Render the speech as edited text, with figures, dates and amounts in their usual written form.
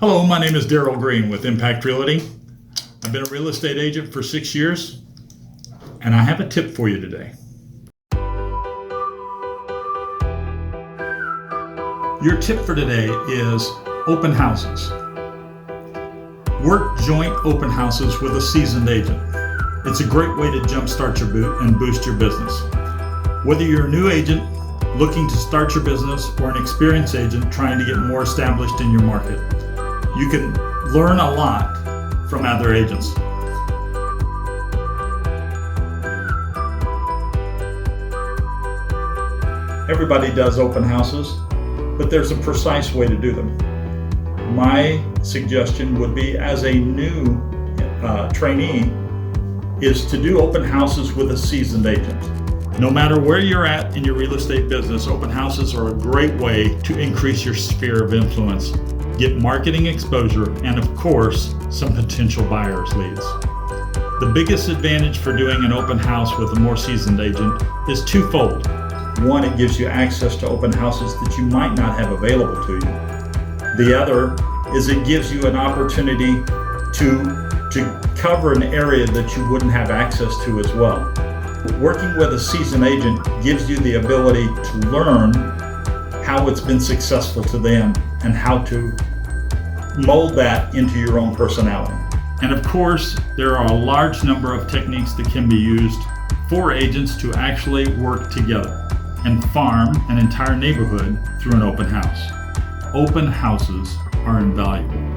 Hello, my name is Darrell Green with Impact Realty. I've been a real estate agent for 6 years, and I have a tip for you today. Your tip for today is open houses. Work joint open houses with a seasoned agent. It's a great way to jumpstart your boot and boost your business. Whether you're a new agent looking to start your business or an experienced agent trying to get more established in your market, you can learn a lot from other agents. Everybody does open houses, but there's a precise way to do them. My suggestion would be, as a new trainee, is to do open houses with a seasoned agent. No matter where you're at in your real estate business, open houses are a great way to increase your sphere of influence, get marketing exposure, and of course, some potential buyers leads. The biggest advantage for doing an open house with a more seasoned agent is twofold. One, it gives you access to open houses that you might not have available to you. The other is it gives you an opportunity to cover an area that you wouldn't have access to as well. Working with a seasoned agent gives you the ability to learn how it's been successful to them and how to mold that into your own personality. And of course, there are a large number of techniques that can be used for agents to actually work together and farm an entire neighborhood through an open house. Open houses are invaluable.